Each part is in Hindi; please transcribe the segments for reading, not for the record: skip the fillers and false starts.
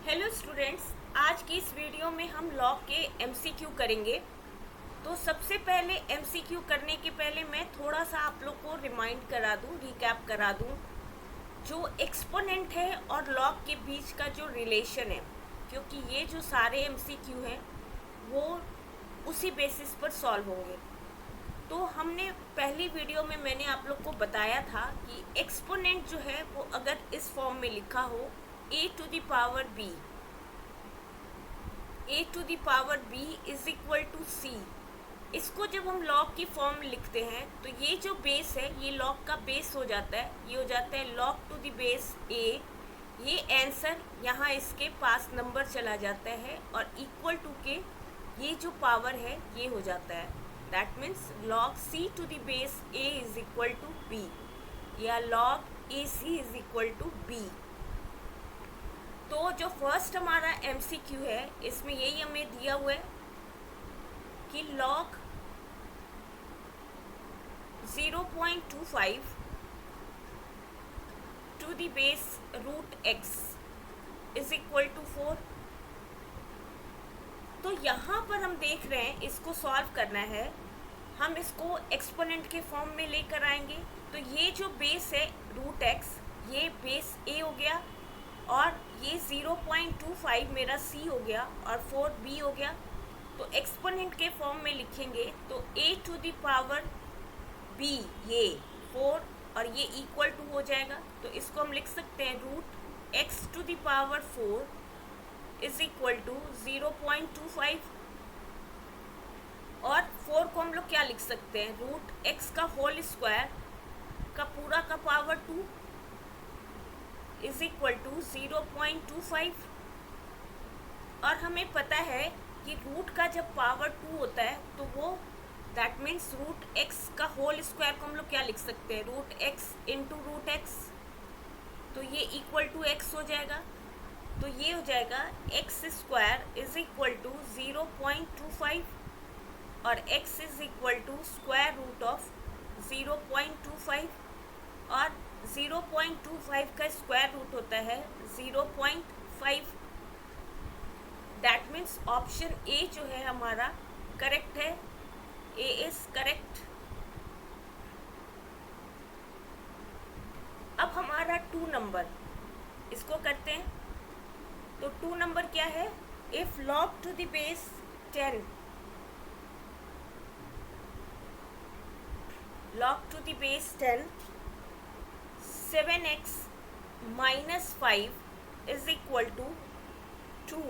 हेलो स्टूडेंट्स, आज की इस वीडियो में हम लॉग के एमसीक्यू करेंगे। तो सबसे पहले एमसीक्यू करने के पहले मैं थोड़ा सा आप लोग को रिमाइंड करा दूं, रिकैप करा दूं जो एक्सपोनेंट है और लॉग के बीच का जो रिलेशन है, क्योंकि ये जो सारे एमसीक्यू हैं वो उसी बेसिस पर सॉल्व होंगे। तो हमने पहली वीडियो में मैंने आप लोग को बताया था कि एक्सपोनेंट जो है वो अगर इस फॉर्म में लिखा हो a to the power b is equal to c। इसको जब हम लॉग की फॉर्म में लिखते हैं तो ये जो बेस है ये लॉग का बेस हो जाता है, ये हो जाता है log to the base a। ये आंसर यहाँ इसके पास नंबर चला जाता है और इक्वल टू के ये जो पावर है ये हो जाता है। That means log c to the base a is equal to b या log ac is equal to b। तो जो फर्स्ट हमारा एमसीक्यू है इसमें यही हमें दिया हुआ है कि log 0.25 to the base root x is equal to 4। तो यहाँ पर हम देख रहे हैं इसको सॉल्व करना है, हम इसको एक्सपोनेंट के फॉर्म में लेकर आएंगे। तो ये जो बेस है रूट x, ये बेस a हो गया और ये 0.25 मेरा c हो गया और 4b हो गया। तो एक्सपोनेंट के फॉर्म में लिखेंगे तो a to the power b ये 4 और ये इक्वल टू हो जाएगा। तो इसको हम लिख सकते हैं root x to the power 4 is equal to 0.25 और 4 को हम लोग क्या लिख सकते हैं, रूट x का होल स्क्वायर का पूरा का पावर 2 इज इक्वल टू 0.25। और हमें पता है कि रूट का जब पावर 2 होता है तो वो दैट मीन्स रूट x का होल स्क्वायर को हम लोग क्या लिख सकते हैं, root x into root x। तो ये इक्वल टू x हो जाएगा। तो ये हो जाएगा x square is equal to 0.25 और x is equal to square root of 0.25 और 0.25 का स्क्वायर रूट होता है 0.5। दैट मीन्स ऑप्शन ए जो है हमारा करेक्ट है, ए इज करेक्ट। अब हमारा 2 नंबर, इसको करते हैं। तो 2 नंबर क्या है, if log to the base 10 log to the base 10 7x minus 5 is equal to 2।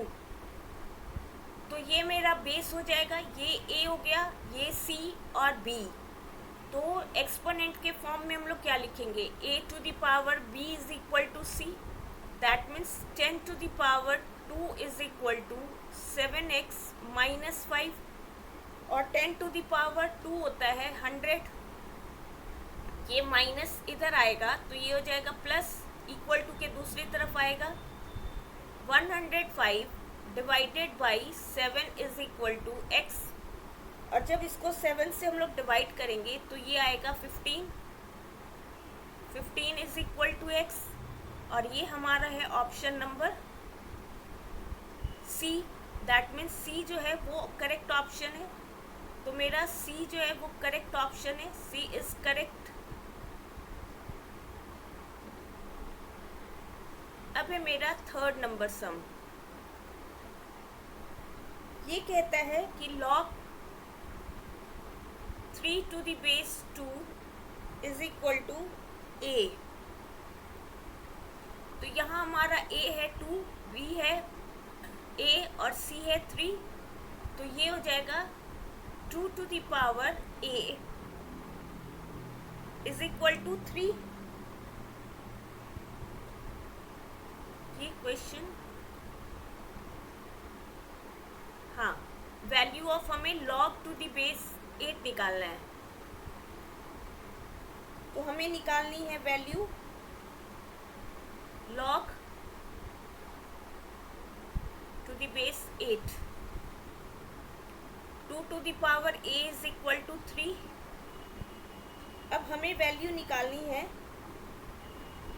तो ये मेरा बेस हो जाएगा, ये a हो गया, ये c और b। तो एक्सपोनेंट के फॉर्म में हम लोग क्या लिखेंगे, a to the power b is equal to c। That means 10 to the power 2 is equal to 7x minus 5 और 10 टू द पावर 2 होता है 100। ये माइनस इधर आएगा तो ये हो जाएगा प्लस, इक्वल टू के दूसरी तरफ आएगा 105 divided by 7 is equal to x। और जब इसको 7 से हम लोग डिवाइड करेंगे तो ये आएगा 15 इज इक्वल टू x और ये हमारा है option number C। That means C जो है वो करेक्ट ऑप्शन है। तो मेरा C जो है वो करेक्ट ऑप्शन है, C इज करेक्ट। अब है मेरा 3rd नंबर सम। ये कहता है कि log 3 to the base 2 is equal to a। तो यहाँ हमारा a है 2, b है a और c है 3। तो ये हो जाएगा 2 to the power a is equal to 3। ये क्वेश्चन, हाँ, वैल्यू ऑफ हमें log टू द बेस 8 निकालना है। तो हमें निकालनी है value log to the base 8। 2 to the power a is equal to 3। अब हमें वैल्यू निकालनी है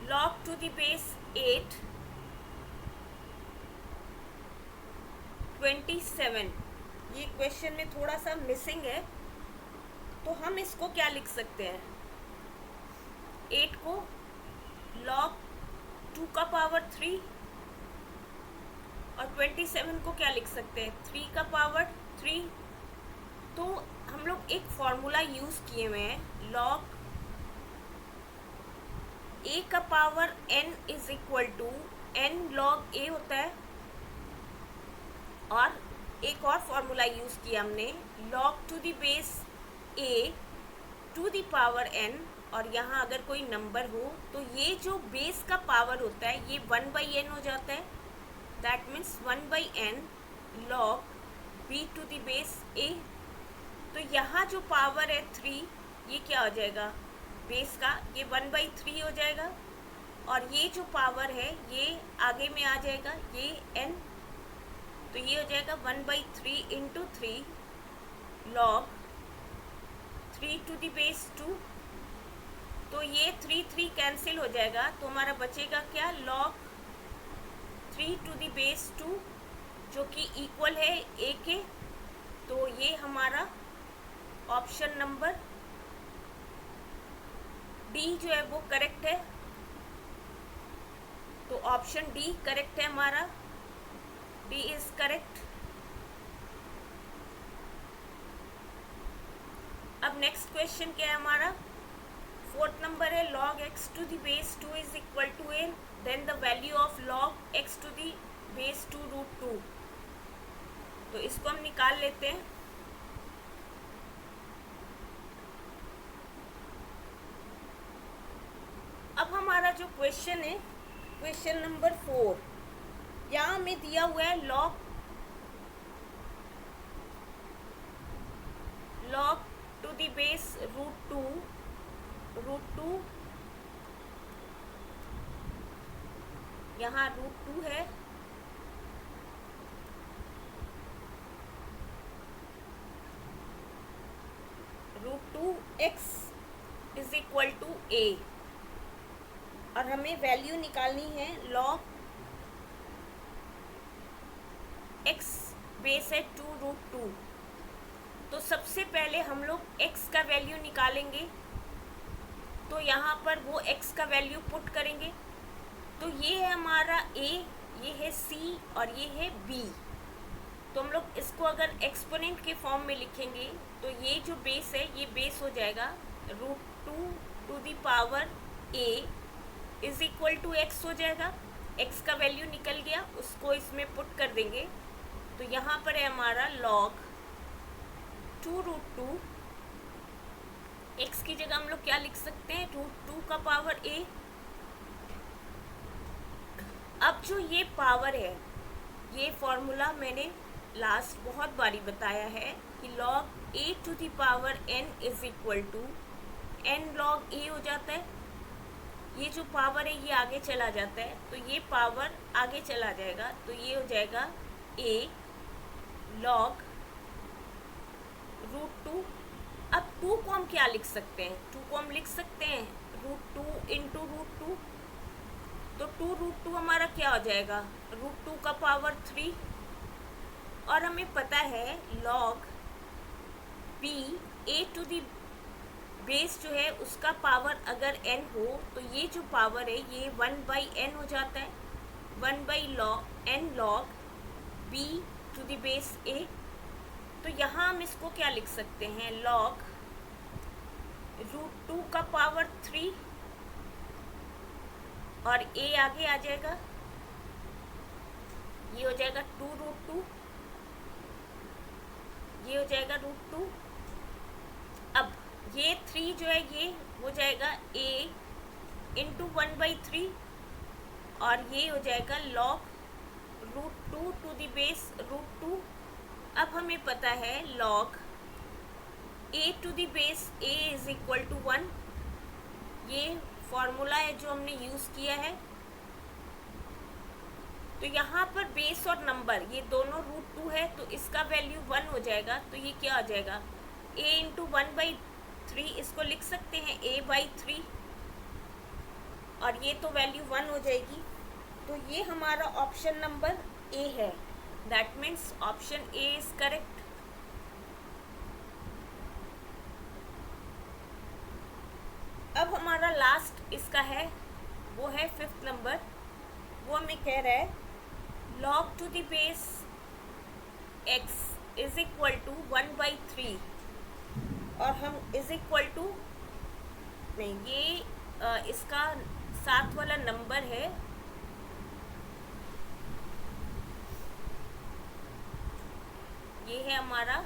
log टू द बेस 8 27, ये क्वेश्चन में थोड़ा सा मिसिंग है, तो हम इसको क्या लिख सकते हैं, 8 को log 2 का पावर 3 और 27 को क्या लिख सकते हैं, 3 का पावर 3। तो हम लोग एक फॉर्मूला यूज़ किए हुए हैं, log a का power n is equal to n log a होता है, और एक और फॉर्मूला यूज़ किया हमने, log to the base a to the power n, और यहाँ अगर कोई नंबर हो तो ये जो बेस का पावर होता है ये 1/n हो जाता है, that means 1/n log b to the base a। तो यहाँ जो पावर है 3, ये क्या हो जाएगा, बेस का ये 1/3 हो जाएगा, और ये जो पावर है ये आगे में आ जाएगा, ये n, तो ये हो जाएगा 1/3 into 3 log 3 to the base 2। तो ये 3 कैंसिल हो जाएगा, तो हमारा बचेगा क्या, log 3 टू द बेस 2, जो कि इक्वल है a के। तो ये हमारा ऑप्शन नंबर डी जो है वो करेक्ट है। तो ऑप्शन डी करेक्ट है हमारा, डी इज करेक्ट। अब नेक्स्ट क्वेश्चन क्या है हमारा, 4th नंबर है, log x to the base 2 is equal to a, then the value of log x to the base 2 root 2। तो इसको हम निकाल लेते हैं। अब हमारा जो क्वेश्चन है, क्वेश्चन नंबर 4, यहाँ हमें दिया हुआ है log to the base root 2, यहाँ रूट 2 है, root 2x is equal to a, और हमें वैल्यू निकालनी है log x बेस है 2 रूट 2। तो सबसे पहले हम लोग x का वैल्यू निकालेंगे, तो यहाँ पर वो x का वैल्यू पुट करेंगे। तो ये है हमारा a, ये है c और ये है b। तो हम लोग इसको अगर एक्सपोनेंट के फॉर्म में लिखेंगे तो ये जो बेस है ये बेस हो जाएगा root 2 to the power a is equal to x हो जाएगा। x का वैल्यू निकल गया, उसको इसमें पुट कर देंगे। तो यहाँ पर है हमारा log 2 रूट 2, x की जगह हम लोग क्या लिख सकते हैं, रूट 2 का पावर a। अब जो ये पावर है, ये फॉर्मूला मैंने लास्ट बहुत बारी बताया है कि log a to the power n is equal to n log a हो जाता है। ये जो पावर है ये आगे चला जाता है, तो ये पावर आगे चला जाएगा, तो ये हो जाएगा a log रूट 2। अब 2 को हम क्या लिख सकते हैं, 2 को हम लिख सकते हैं रूट 2 इंटू रूट 2। तो 2 रूट 2 हमारा क्या हो जाएगा, रूट 2 का पावर 3, और हमें पता है log b a to the base जो है उसका पावर अगर n हो तो ये जो पावर है ये 1/n हो जाता है, 1/n log b to the base a। तो यहाँ हम इसको क्या लिख सकते हैं, log रूट 2 का पावर 3, और a आगे आ जाएगा, ये हो जाएगा 2 रूट 2, ये हो जाएगा रूट 2। अब ये 3 जो है ये हो जाएगा a इंटू 1/3, और ये हो जाएगा log root 2 to the base root 2। अब हमें पता है log a to the base a is equal to 1, ये फॉर्मूला है जो हमने यूज़ किया है। तो यहाँ पर बेस और नंबर ये दोनों रूट 2 है, तो इसका वैल्यू 1 हो जाएगा। तो ये क्या आ जाएगा, a इंटू 1/3, इसको लिख सकते हैं a/3, और ये तो वैल्यू 1 हो जाएगी। तो ये हमारा ऑप्शन नंबर ए है। That means option A is correct. अब हमारा लास्ट इसका है, वो है 5th नंबर। वो हमें कह रहा है log to the base x is equal to 1/3 और हम इज इक्वल टू नहीं, ये इसका 7 वाला नंबर है। ये है हमारा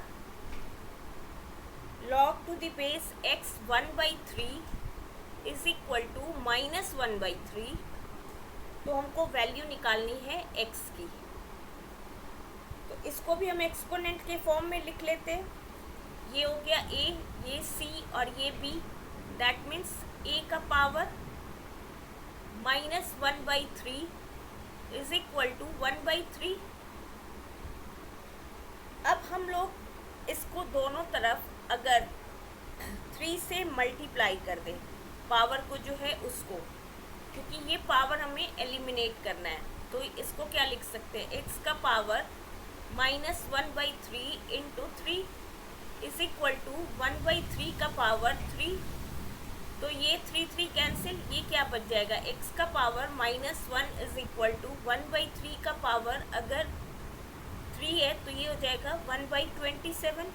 log to the base x 1/3 is equal to -1/3। तो हमको वैल्यू निकालनी है x की। तो इसको भी हम एक्सपोनेंट के फॉर्म में लिख लेते हैं। ये हो गया a, ये c और ये b। दैट मीन्स a का पावर -1/3 इज इक्वल टू 1/3। अब हम लोग इसको दोनों तरफ अगर 3 से मल्टीप्लाई कर दें, पावर को जो है उसको, क्योंकि ये पावर हमें एलिमिनेट करना है, तो इसको क्या लिख सकते हैं, x का power -1/3 into 3 is equal to 1/3 का पावर 3। तो ये 3 कैंसिल, ये क्या बच जाएगा, x का पावर -1 इज इक्वल टू 1/3 का पावर अगर 3 है तो ये हो जाएगा 1/27।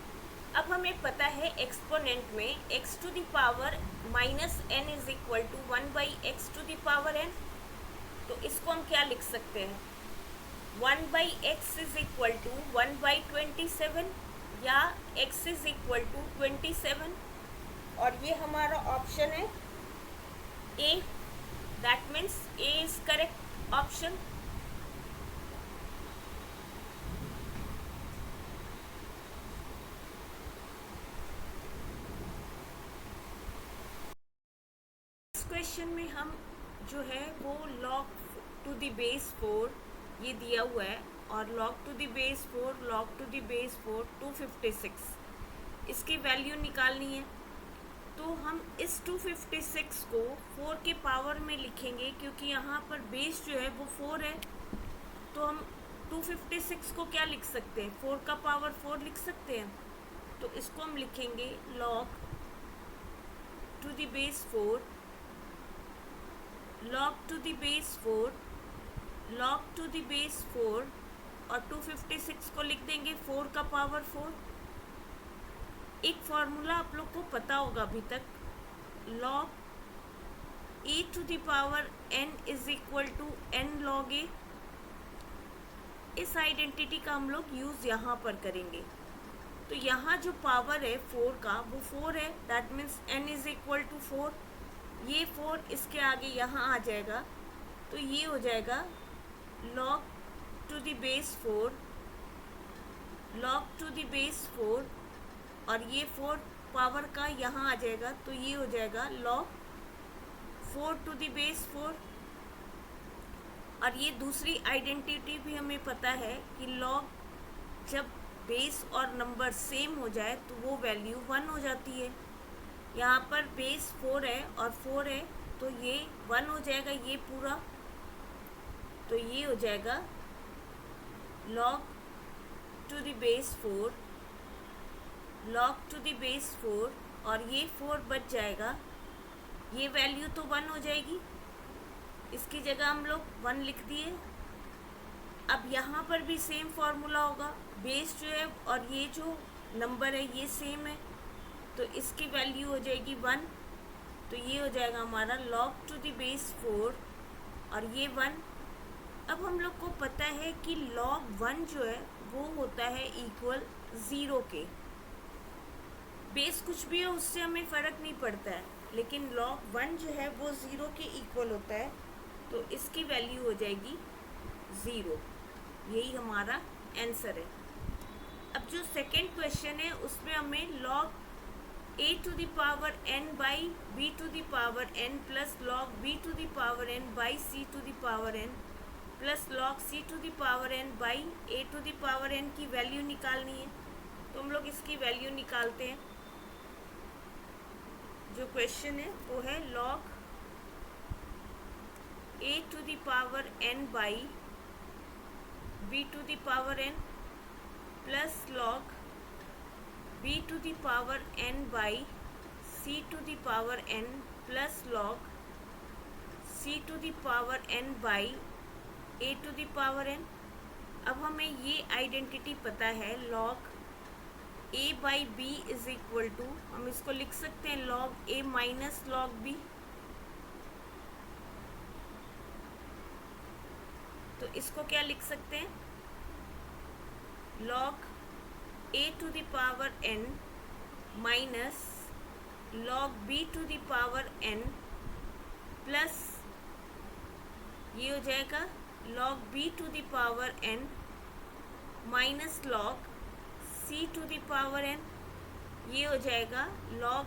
अब हमें पता है एक्सपोनेंट में x to the power -n is equal to 1/x to the power n। तो इसको हम क्या लिख सकते हैं, 1/x इज इक्वल टू 1/27 या x इज इक्वल टू 27। और ये हमारा ऑप्शन है A. That means A is correct option. Question में हम जो है वो log टू द बेस 4 ये दिया हुआ है और log to the base 4 log to the base 4 256 इसकी वैल्यू निकालनी है। तो हम इस 256 को 4 के पावर में लिखेंगे, क्योंकि यहाँ पर बेस जो है वो 4 है। तो हम 256 को क्या लिख सकते हैं, 4 का पावर 4 लिख सकते हैं। तो इसको हम लिखेंगे log to the base 4 log to the base 4 log to the base 4 और 256 को लिख देंगे 4 का पावर 4। एक फॉर्मूला आप लोग को पता होगा अभी तक, log a to the power n is equal to n log a। इस आइडेंटिटी का हम लोग यूज़ यहाँ पर करेंगे। तो यहाँ जो पावर है 4 का वो 4 है, that means n is equal to 4। ये 4 इसके आगे यहाँ आ जाएगा, तो ये हो जाएगा log to the base 4 log to the base 4 और ये 4 पावर का यहाँ आ जाएगा, तो ये हो जाएगा log 4 टू द बेस 4। और ये दूसरी आइडेंटिटी भी हमें पता है कि log जब बेस और नंबर सेम हो जाए तो वो वैल्यू 1 हो जाती है। यहाँ पर बेस 4 है और 4 है, तो ये 1 हो जाएगा ये पूरा। तो ये हो जाएगा log to the base 4 log to the base 4 और ये 4 बच जाएगा, ये वैल्यू तो 1 हो जाएगी। इसकी जगह हम लोग 1 लिख दिए। अब यहाँ पर भी सेम फार्मूला होगा, बेस जो है और ये जो नंबर है ये सेम है, तो इसकी वैल्यू हो जाएगी 1। तो ये हो जाएगा हमारा log टू द बेस 4 और ये 1। अब हम लोग को पता है कि log 1 जो है वो होता है इक्वल 0 के। बेस कुछ भी है उससे हमें फ़र्क नहीं पड़ता है, लेकिन log 1 जो है वो 0 के इक्वल होता है, तो इसकी वैल्यू हो जाएगी 0। यही हमारा आंसर है। अब जो सेकेंड क्वेश्चन है उसमें हमें log a to the power n by b to the power n plus log b to the power n by c to the power n plus log c to the power n by a to the power n की वैल्यू निकालनी है। तो हम लोग इसकी वैल्यू निकालते हैं। जो क्वेश्चन है वो है log a to the power n by b to the power n plus log b to the power n by c to the power n plus log c to the power n by a to the power n। अब हमें ये आइडेंटिटी पता है, log a by b is equal to, हम इसको लिख सकते हैं log a minus log b। तो इसको क्या लिख सकते हैं, log a to the power n minus log b to the power n plus ये हो जाएगा log b to the power n minus log c to the power n, ये हो जाएगा log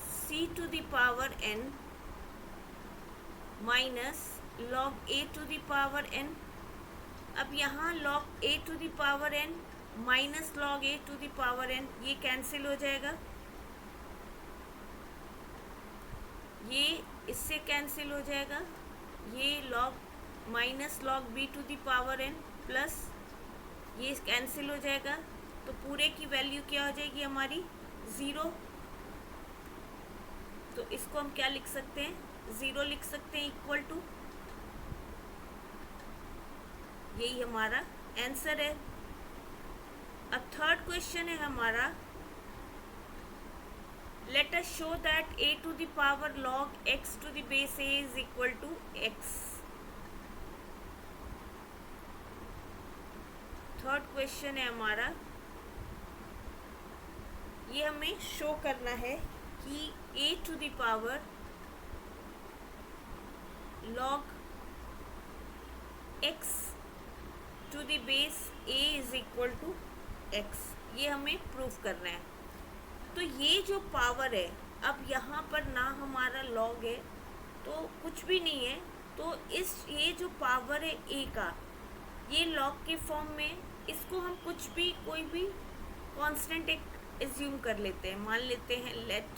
c to the power n minus log a to the power n। अब यहाँ log a to the power n minus log a to the power n ये कैंसिल हो जाएगा, ये इससे कैंसिल हो जाएगा, ये log minus log b to the power n plus ये कैंसिल हो जाएगा, तो पूरे की वैल्यू क्या हो जाएगी हमारी 0। तो इसको हम क्या लिख सकते हैं, 0 लिख सकते हैं इक्वल टू, यही हमारा आंसर है। अब थर्ड क्वेश्चन है हमारा, let us show that a to the power log x to the base a is equal to x। Third question है हमारा, ये हमें शो करना है कि a to the power log x to the base a is equal to x, ये हमें प्रूव करना है। तो ये जो पावर है, अब यहाँ पर ना हमारा log है तो कुछ भी नहीं है, तो ये जो पावर है a का, ये log के फॉर्म में, इसको हम कुछ भी कोई भी कांस्टेंट एक एज्यूम कर लेते हैं, मान लेते हैं let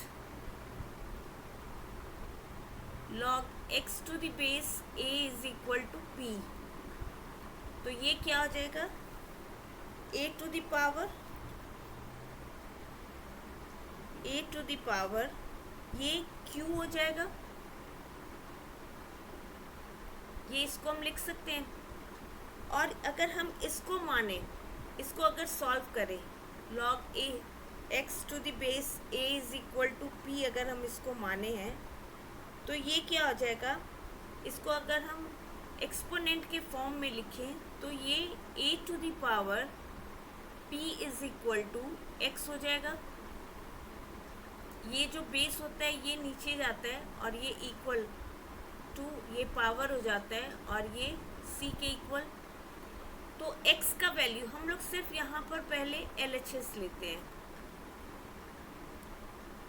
log x to the base a is equal to p। तो ये क्या हो जाएगा, a टू द पावर ये q हो जाएगा, ये इसको हम लिख सकते हैं। और अगर हम इसको माने, इसको अगर सॉल्व करें, log a x to the base a is equal to p अगर हम इसको माने हैं, तो ये क्या हो जाएगा, इसको अगर हम एक्सपोनेंट के फॉर्म में लिखें तो ये a to the power p is equal to x हो जाएगा। ये जो बेस होता है ये नीचे जाता है और ये इक्वल टू, ये पावर हो जाता है और ये c के इक्वल। तो x का वैल्यू हम लोग सिर्फ यहाँ पर पहले LHS लेते हैं,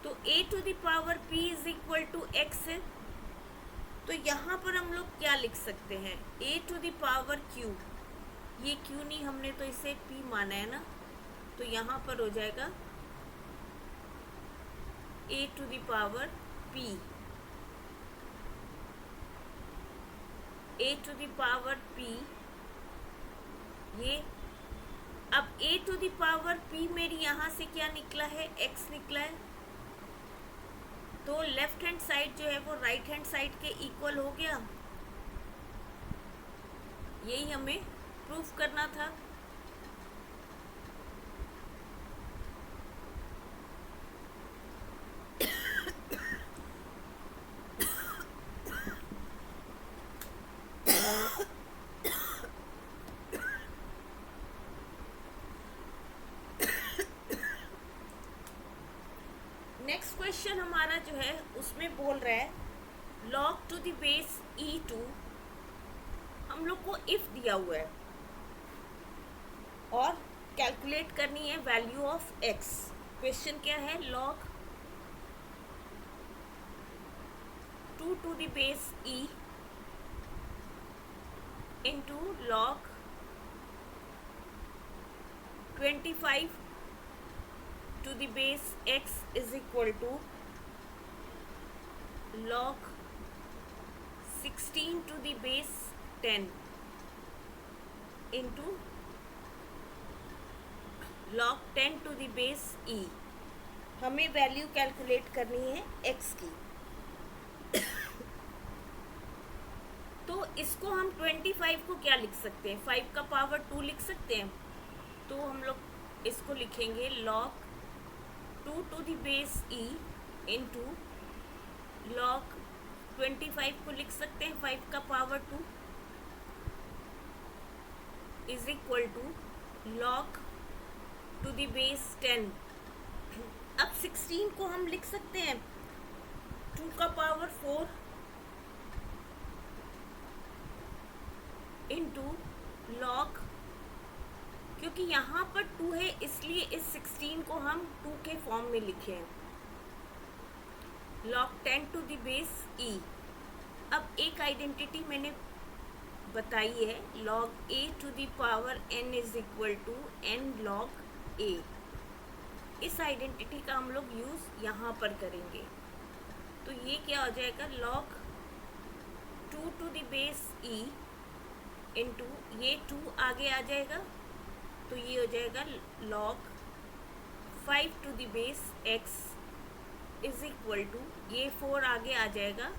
तो a to the power p is equal to x है। तो यहाँ पर हम लोग क्या लिख सकते हैं, a to the power q, ये q नहीं, हमने तो इसे p माना है ना, तो यहाँ पर हो जाएगा a to the power p, a to the power p, ये अब a to the power p मेरी यहाँ से क्या निकला है, x निकला है, तो लेफ्ट हैंड साइड जो है वो राइट हैंड साइड के इक्वल हो गया, यही हमें प्रूफ करना था। नेक्स्ट क्वेश्चन हमारा जो है उसमें बोल रहा है log to the base e2, हम लोग को इफ दिया हुआ है और कैलकुलेट करनी है वैल्यू ऑफ x। क्वेश्चन क्या है, log 2 to the base e into log 25 to the base x is equal to log 16 to the base 10। Into log 10 to the base e। हमें वैल्यू कैलकुलेट करनी है x की। तो इसको हम 25 को क्या लिख सकते हैं, 5 का पावर 2 लिख सकते हैं। तो हम लोग इसको लिखेंगे log 2 to the base e into log 25 को लिख सकते हैं 5 का power 2 is equal to log to the base 10। अब 16 को हम लिख सकते हैं 2 का पावर 4 इंटू log, क्योंकि यहाँ पर 2 है इसलिए इस 16 को हम 2 के फॉर्म में लिखे हैं, log 10 to the base e। अब एक आइडेंटिटी मैंने बताई है, log a to the power n is equal to n log a। इस आइडेंटिटी का हम लोग यूज़ यहाँ पर करेंगे। तो ये क्या हो जाएगा, log 2 to the base e into ये 2 आगे आ जाएगा तो ये हो जाएगा log 5 to the base x is equal to ये 4 आगे आ जाएगा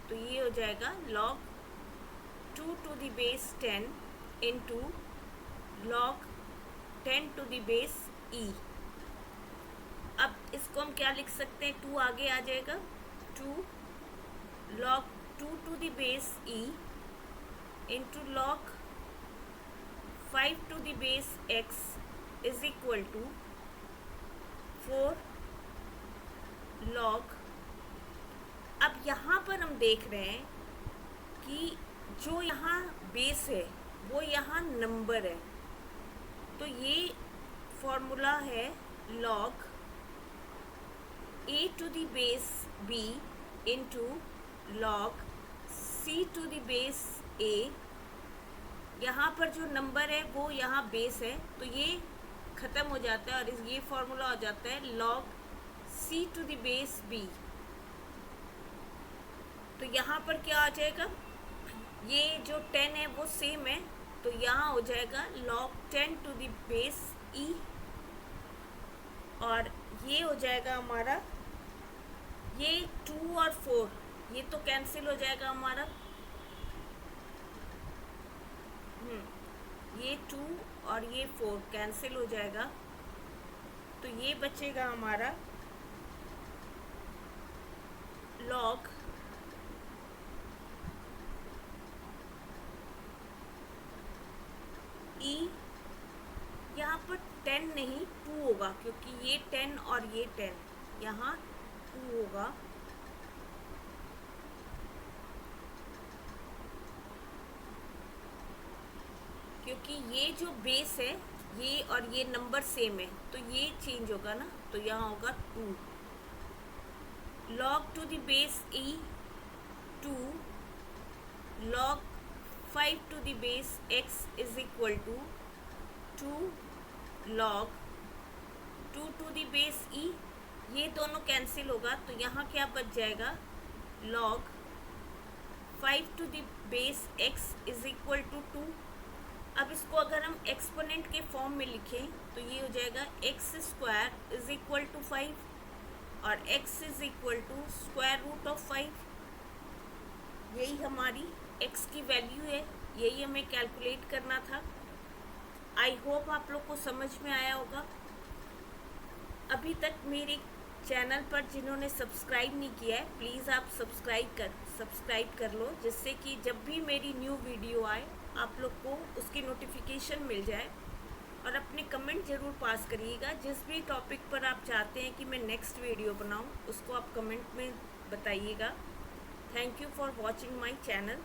तो ये हो जाएगा log 2 to the base 10 into log 10 to the base e। अब इसको हम क्या लिख सकते हैं, 2 आगे आ जाएगा 2 log 2 to the base e into log 5 to the base x is equal to 4 log। अब यहाँ पर हम देख रहे हैं कि जो यहाँ बेस है वो यहाँ नंबर है, तो ये फॉर्मूला है log a to the base b into log c to the base a। यहाँ पर जो नंबर है वो यहाँ बेस है तो ये ख़त्म हो जाता है और ये फॉर्मूला हो जाता है log c to the base b। तो यहाँ पर क्या आ जाएगा, ये जो 10 है वो सेम है तो यहाँ हो जाएगा log 10 to the base e और ये हो जाएगा हमारा, ये 2 और 4 ये तो कैंसिल हो जाएगा हमारा, ये 2 और ये 4 कैंसिल हो जाएगा तो ये बचेगा हमारा log e। यहाँ पर 10 नहीं 2 होगा क्योंकि ये 10 और ये 10 यहाँ 2 होगा। क्योंकि ये जो बेस है ये और ये नंबर सेम है तो ये चेंज होगा ना, तो यहाँ होगा 2 log to the base e 2 log 5 to the base x is equal to 2 log 2 to the base e। ये दोनों कैंसिल होगा तो यहाँ क्या बच जाएगा, log 5 to the base x is equal to 2। अब इसको अगर हम एक्सपोनेंट के फॉर्म में लिखें तो ये हो जाएगा x square is equal to 5 और x is equal to square root of 5। यही हमारी x की वैल्यू है, यही हमें कैलकुलेट करना था। आई होप आप लोग को समझ में आया होगा। अभी तक मेरे चैनल पर जिन्होंने सब्सक्राइब नहीं किया है प्लीज़ आप सब्सक्राइब कर लो, जिससे कि जब भी मेरी न्यू वीडियो आए आप लोग को उसकी नोटिफिकेशन मिल जाए। और अपने कमेंट ज़रूर पास करिएगा, जिस भी टॉपिक पर आप चाहते हैं कि मैं नेक्स्ट वीडियो बनाऊं उसको आप कमेंट में बताइएगा। Thank you for watching my channel.